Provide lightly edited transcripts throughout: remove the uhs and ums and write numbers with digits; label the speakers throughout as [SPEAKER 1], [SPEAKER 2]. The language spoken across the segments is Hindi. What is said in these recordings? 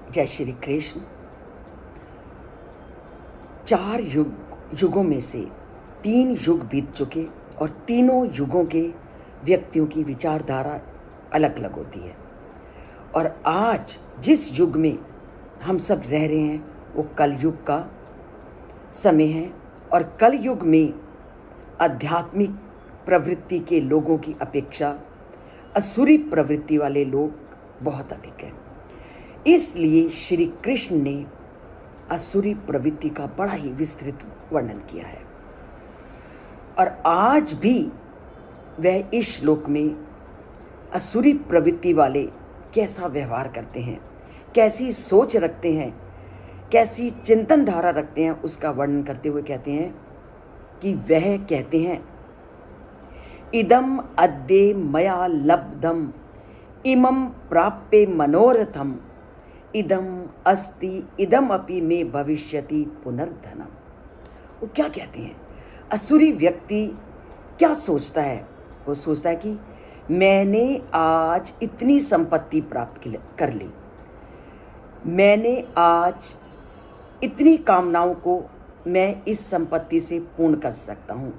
[SPEAKER 1] जय श्री कृष्ण। चार युगों में से 3 युग बीत चुके और तीनों युगों के व्यक्तियों की विचारधारा अलग अलग होती है। और आज जिस युग में हम सब रह रहे हैं वो कलयुग का समय है। और कलयुग में आध्यात्मिक प्रवृत्ति के लोगों की अपेक्षा असुरी प्रवृत्ति वाले लोग बहुत अधिक हैं। इसलिए श्री कृष्ण ने असुरी प्रवृत्ति का बड़ा ही विस्तृत वर्णन किया है। और आज भी वह इस श्लोक में असुरी प्रवृत्ति वाले कैसा व्यवहार करते हैं, कैसी सोच रखते हैं, कैसी चिंतन धारा रखते हैं, उसका वर्णन करते हुए कहते हैं कि वह कहते हैं, इदम अद्य मया लब्धम इमं प्राप्य मनोरथम इदम अस्ति इदम अपि मे भविष्यति पुनर्धनम। वो क्या कहते हैं? असुरी व्यक्ति क्या सोचता है? वो सोचता है कि मैंने आज इतनी संपत्ति प्राप्त कर ली, मैंने आज इतनी कामनाओं को मैं इस संपत्ति से पूर्ण कर सकता हूँ,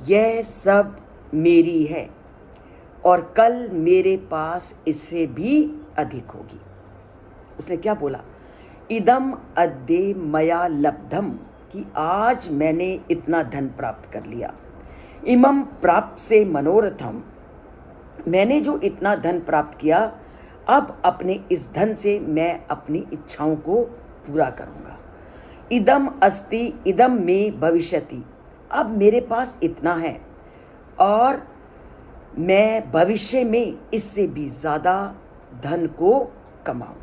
[SPEAKER 1] यह सब मेरी है और कल मेरे पास इससे भी अधिक होगी। उसने क्या बोला? इदम अद्य मया लब्धम, कि आज मैंने इतना धन प्राप्त कर लिया। इमम प्राप्त से मनोरथम, मैंने जो इतना धन प्राप्त किया, अब अपने इस धन से मैं अपनी इच्छाओं को पूरा करूंगा। इदम अस्ति इदम में भविष्यति, अब मेरे पास इतना है और मैं भविष्य में इससे भी ज़्यादा धन को कमाऊंगा।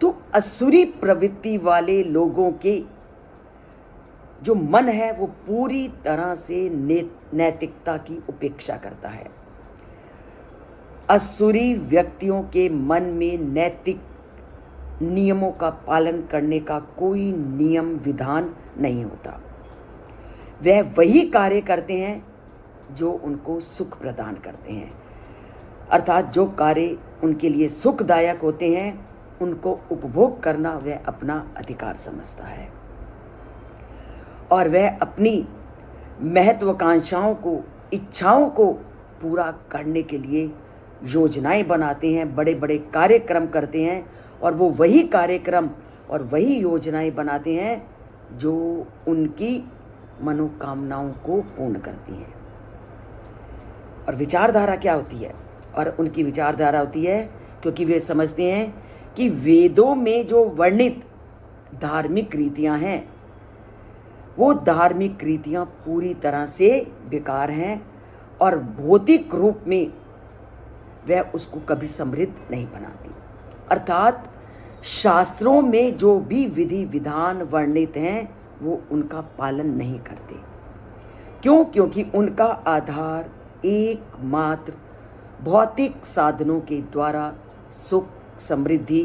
[SPEAKER 1] तो असुरी प्रवृत्ति वाले लोगों के जो मन है वो पूरी तरह से नैतिकता की उपेक्षा करता है। असुरी व्यक्तियों के मन में नैतिक नियमों का पालन करने का कोई नियम विधान नहीं होता। वह वही कार्य करते हैं जो उनको सुख प्रदान करते हैं, अर्थात जो कार्य उनके लिए सुखदायक होते हैं उनको उपभोग करना वह अपना अधिकार समझता है। और वह अपनी महत्वाकांक्षाओं को, इच्छाओं को पूरा करने के लिए योजनाएं बनाते हैं, बड़े बड़े कार्यक्रम करते हैं। और वो वही कार्यक्रम और वही योजनाएं बनाते हैं जो उनकी मनोकामनाओं को पूर्ण करती हैं। और विचारधारा क्या होती है? और उनकी विचारधारा होती है, क्योंकि वे समझते हैं कि वेदों में जो वर्णित धार्मिक रीतियां हैं वो धार्मिक रीतियां पूरी तरह से बेकार हैं और भौतिक रूप में वह उसको कभी समृद्ध नहीं बनाती। अर्थात शास्त्रों में जो भी विधि विधान वर्णित हैं वो उनका पालन नहीं करते। क्यों? क्योंकि उनका आधार एकमात्र भौतिक साधनों के द्वारा सुख समृद्धि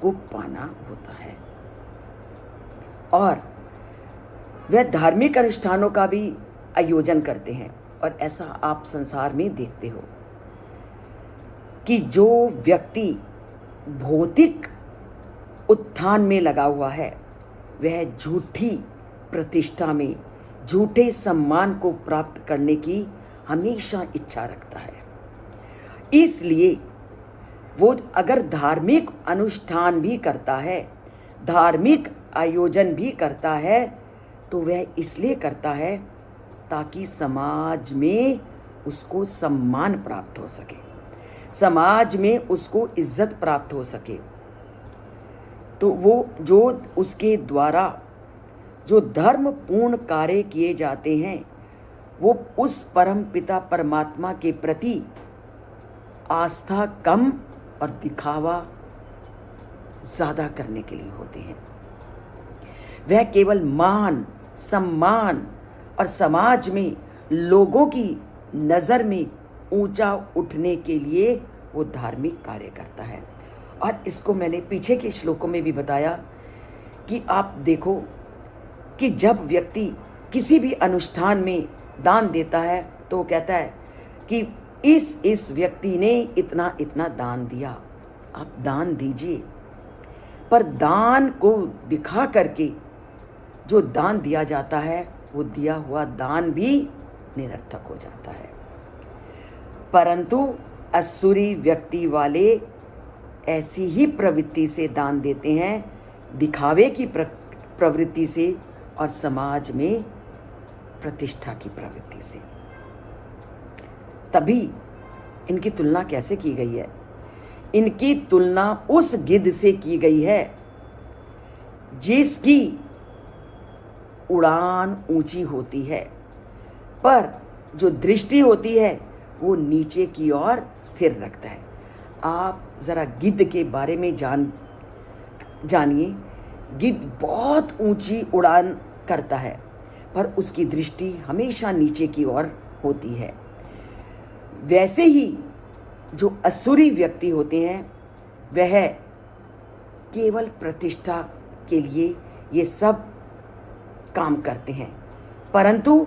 [SPEAKER 1] को पाना होता है। और वह धार्मिक अनुष्ठानों का भी आयोजन करते हैं। और ऐसा आप संसार में देखते हो कि जो व्यक्ति भौतिक उत्थान में लगा हुआ है वह झूठी प्रतिष्ठा में, झूठे सम्मान को प्राप्त करने की हमेशा इच्छा रखता है। इसलिए वो अगर धार्मिक अनुष्ठान भी करता है, धार्मिक आयोजन भी करता है, तो वह इसलिए करता है ताकि समाज में उसको सम्मान प्राप्त हो सके, समाज में उसको इज्जत प्राप्त हो सके। तो वो जो उसके द्वारा जो धर्म पूर्ण कार्य किए जाते हैं वो उस परम पिता परमात्मा के प्रति आस्था कम और दिखावा ज़्यादा करने के लिए होते हैं। वह केवल मान, सम्मान और समाज में लोगों की नज़र में ऊंचा उठने के लिए वो धार्मिक कार्य करता है। और इसको मैंने पीछे के श्लोकों में भी बताया कि आप देखो कि जब व्यक्ति किसी भी अनुष्ठान में दान देता है तो वो कहता है कि इस व्यक्ति ने इतना इतना दान दिया, आप दान दीजिए। पर दान को दिखा करके जो दान दिया जाता है वो दिया हुआ दान भी निरर्थक हो जाता है। परंतु असुरी व्यक्ति वाले ऐसी ही प्रवृत्ति से दान देते हैं, दिखावे की प्रवृत्ति से और समाज में प्रतिष्ठा की प्रवृत्ति से। तभी इनकी तुलना कैसे की गई है? इनकी तुलना उस गिद्ध से की गई है जिसकी उड़ान ऊंची होती है, पर जो दृष्टि होती है वो नीचे की ओर स्थिर रखता है। आप ज़रा गिद्ध के बारे में जानिए। गिद्ध बहुत ऊंची उड़ान करता है, पर उसकी दृष्टि हमेशा नीचे की ओर होती है। वैसे ही जो असुरी व्यक्ति होते हैं वह केवल प्रतिष्ठा के लिए ये सब काम करते हैं, परंतु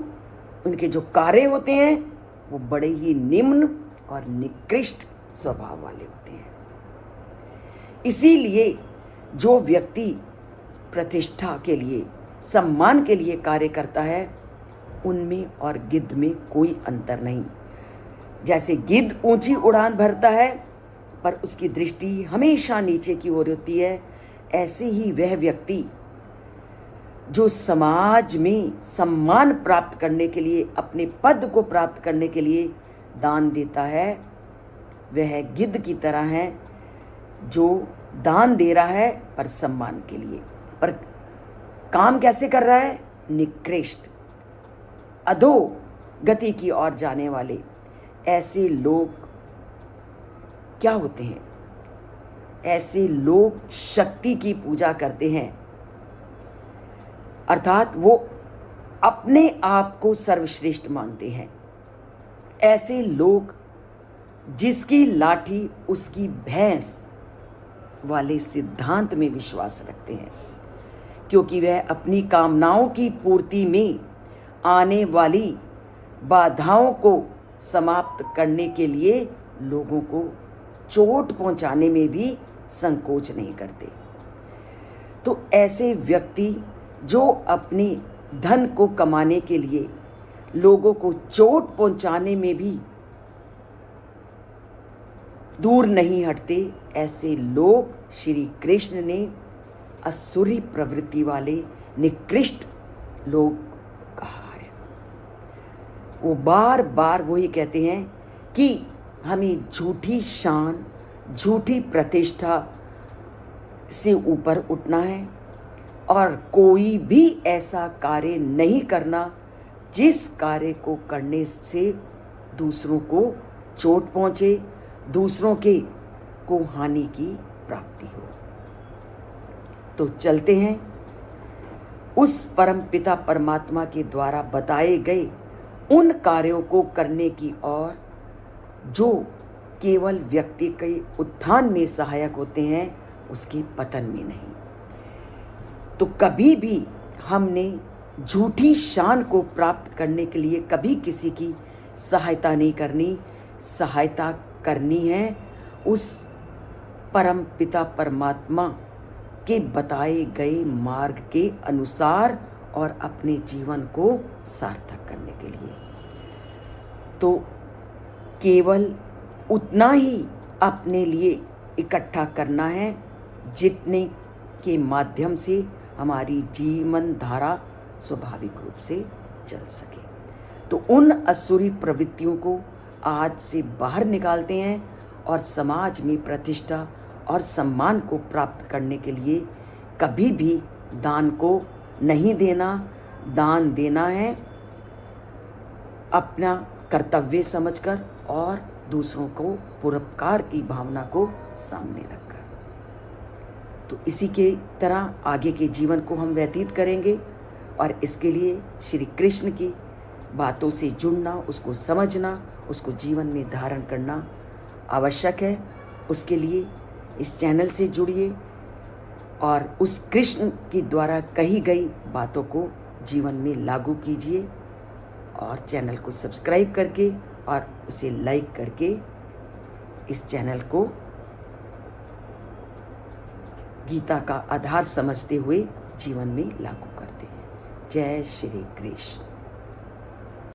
[SPEAKER 1] उनके जो कार्य होते हैं वो बड़े ही निम्न और निकृष्ट स्वभाव वाले होते हैं। इसीलिए जो व्यक्ति प्रतिष्ठा के लिए, सम्मान के लिए कार्य करता है, उनमें और गिद्ध में कोई अंतर नहीं। जैसे गिद्ध ऊंची उड़ान भरता है पर उसकी दृष्टि हमेशा नीचे की ओर होती है, ऐसे ही वह व्यक्ति जो समाज में सम्मान प्राप्त करने के लिए, अपने पद को प्राप्त करने के लिए दान देता है, वह गिद्ध की तरह है जो दान दे रहा है पर सम्मान के लिए, पर काम कैसे कर रहा है? निकृष्ट, अधो गति की ओर जाने वाले। ऐसे लोग क्या होते हैं? ऐसे लोग शक्ति की पूजा करते हैं, अर्थात वो अपने आप को सर्वश्रेष्ठ मानते हैं। ऐसे लोग जिसकी लाठी उसकी भैंस वाले सिद्धांत में विश्वास रखते हैं, क्योंकि वह अपनी कामनाओं की पूर्ति में आने वाली बाधाओं को समाप्त करने के लिए लोगों को चोट पहुंचाने में भी संकोच नहीं करते। तो ऐसे व्यक्ति जो अपने धन को कमाने के लिए लोगों को चोट पहुंचाने में भी दूर नहीं हटते, ऐसे लोग श्री कृष्ण ने असुरी प्रवृत्ति वाले निकृष्ट लोग कहा है। वो बार बार वही कहते हैं कि हमें झूठी शान, झूठी प्रतिष्ठा से ऊपर उठना है और कोई भी ऐसा कार्य नहीं करना जिस कार्य को करने से दूसरों को चोट पहुंचे, दूसरों के को हानि की प्राप्ति हो। तो चलते हैं उस परम पिता परमात्मा के द्वारा बताए गए उन कार्यों को करने की ओर जो केवल व्यक्ति के उत्थान में सहायक होते हैं, उसके पतन में नहीं। तो कभी भी हमने झूठी शान को प्राप्त करने के लिए कभी किसी की सहायता नहीं करनी। सहायता करनी है उस परम पिता परमात्मा के बताए गए मार्ग के अनुसार और अपने जीवन को सार्थक करने के लिए। तो केवल उतना ही अपने लिए इकट्ठा करना है जितने के माध्यम से हमारी जीवन धारा स्वाभाविक रूप से चल सके। तो उन असुरी प्रवृत्तियों को आज से बाहर निकालते हैं और समाज में प्रतिष्ठा और सम्मान को प्राप्त करने के लिए कभी भी दान को नहीं देना। दान देना है अपना कर्तव्य समझकर और दूसरों को परोपकार की भावना को सामने रखकर। तो इसी के तरह आगे के जीवन को हम व्यतीत करेंगे और इसके लिए श्री कृष्ण की बातों से जुड़ना, उसको समझना, उसको जीवन में धारण करना आवश्यक है। उसके लिए इस चैनल से जुड़िए और उस कृष्ण की द्वारा कही गई बातों को जीवन में लागू कीजिए और चैनल को सब्सक्राइब करके और उसे लाइक करके इस चैनल को गीता का आधार समझते हुए जीवन में लागू करते हैं। जय श्री कृष्ण।